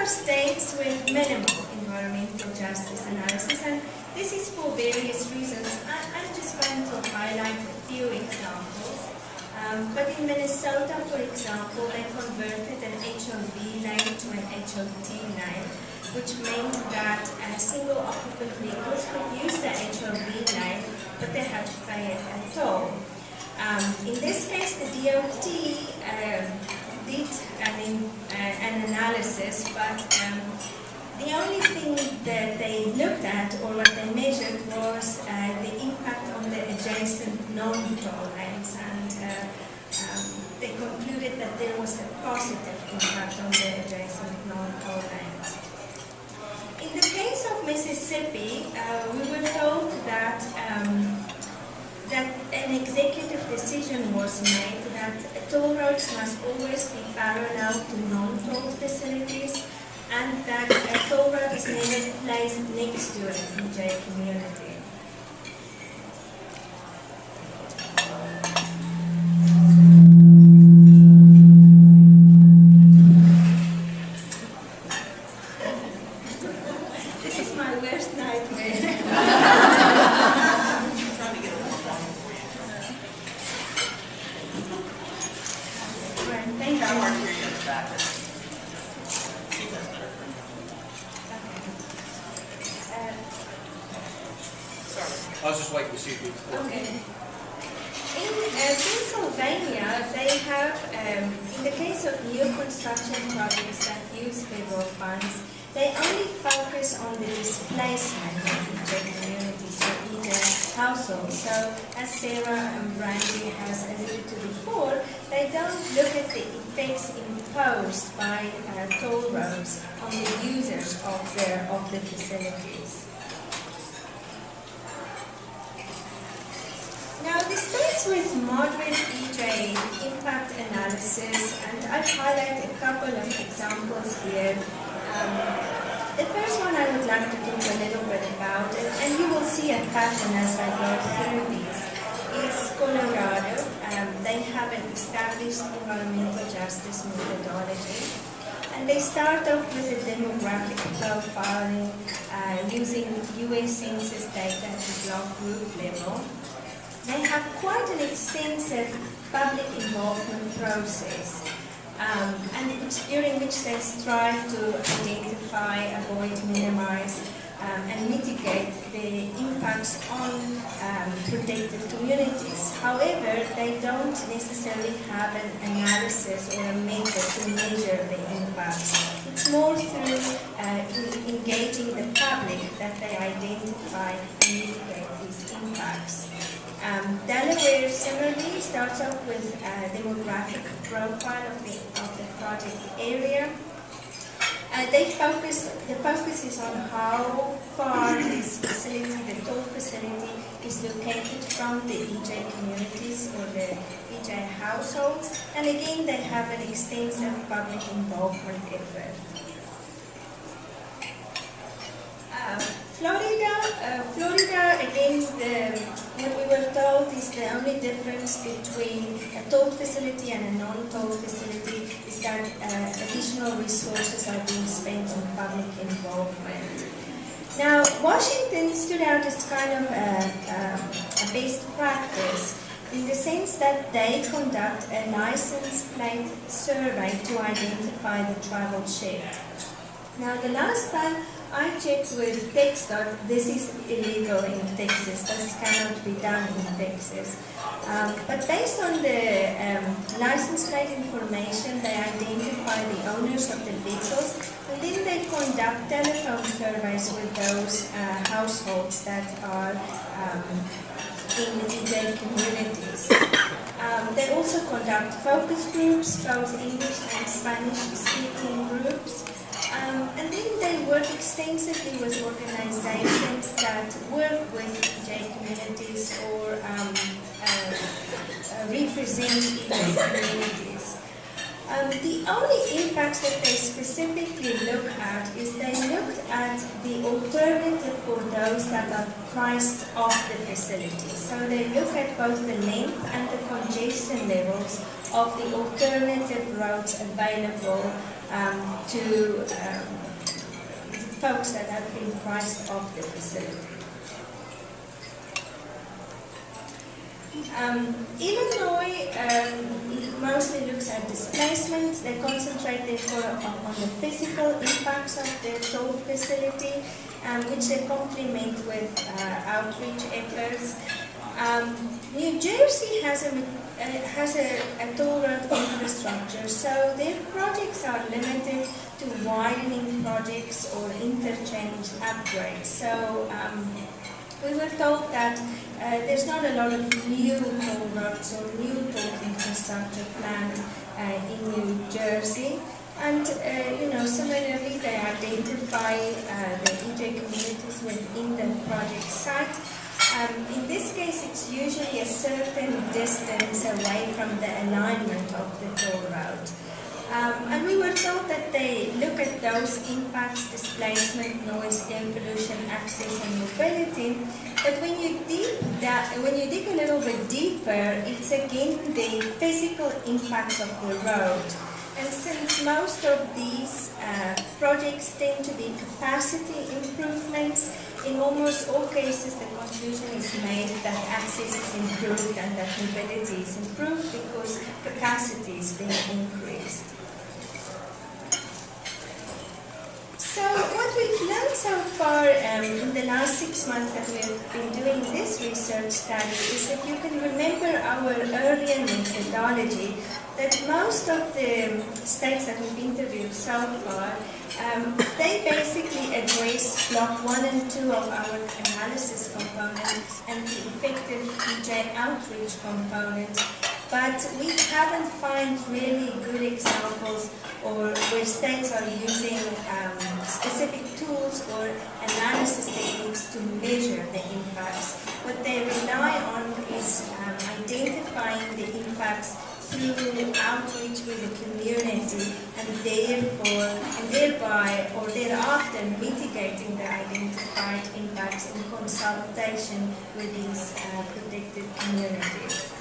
are states with minimal environmental justice analysis, and this is for various reasons. I'm just going to highlight a few examples. But in Minnesota, for example, they converted an HOV lane to an HOT lane, which meant that single occupant vehicles could use the HOV lane, but they had to pay a toll. In this case, the DOT did an analysis, but the only thing that they looked at, or what they measured, was the impact on the adjacent non-toll lanes, and they concluded that there was a positive impact on the adjacent non-toll lanes. In the case of Mississippi, we were told that that an executive decision was made that toll roads must always be parallel to non-toll facilities, and that a toll road is never placed next to an EJ community. This is my worst nightmare. I was just waiting to see if you... Okay. In Pennsylvania, they have, in the case of new construction projects that use federal funds, they only focus on the displacement of EJ communities or EJ households. So, as Sarah and Brandy has alluded to before, they don't look at the effects imposed by toll roads on the users of the facilities. Now, the states with moderate EJ impact analysis, and I've highlighted a couple of examples here. The first one I would like to talk a little bit about, and you will see a pattern as I go through these, is Colorado. They have an established environmental justice methodology, and they start off with a demographic profiling using US Census data at the block group level. They have quite an extensive public involvement process, during which they strive to identify, avoid, minimize, and mitigate the impacts on protected communities. However, they don't necessarily have an analysis or a method to measure the impacts. It's more through engaging the public that they identify and mitigate these impacts. Delaware similarly starts off with a demographic profile of the project area. The focus is on how far this facility, the toll facility, is located from the EJ communities or the EJ households. And again, they have an extensive public involvement effort. Florida, again, what we were told is the only difference between a toll facility and a non-toll facility is that additional resources are being spent on public involvement. Now, Washington stood out as kind of a best practice in the sense that they conduct a license plate survey to identify the travel shift. Now, the last time I checked with TxDOT, this is illegal in Texas. This cannot be done in Texas. But based on the license plate information, they identify the owners of the vehicles, and then they conduct telephone surveys with those households that are in the EJ communities. They also conduct focus groups, both English and Spanish-speaking groups. And then they work extensively with organizations that work with EJ communities or represent EJ communities. The only impacts that they specifically look at is they looked at the alternative for those that are priced off the facility. So they look at both the length and the congestion levels of the alternative routes available to folks that have been priced off the facility. Illinois mostly looks at displacement. They concentrate therefore on the physical impacts of the toll facility, which they complement with outreach efforts. New Jersey has a toll road infrastructure, so their projects are limited to widening projects or interchange upgrades. So we were told that there's not a lot of new toll roads or new toll infrastructure planned in New Jersey. And, similarly, they identify the EJ communities within the project site. In this case, it's usually a certain distance away from the alignment of the toll road. And we were told that they look at those impacts: displacement, noise, air pollution, access, and mobility. But when you dig a little bit deeper, it's again the physical impacts of the road. And since most of these projects tend to be capacity improvements, in almost all cases the conclusion is made that access is improved and that mobility is improved because capacity is being increased. So what we've learned so far in the last 6 months that we've been doing this research study is that you can remember our earlier methodology, that most of the states that we've interviewed so far, they basically address block 1 and 2 of our analysis component and the effective EJ outreach component. But we haven't found really good examples or where states are using specific tools or analysis techniques to measure the impacts. What they rely on is identifying the impacts through outreach with the community and thereby or thereafter mitigating the identified impacts in consultation with these protected communities.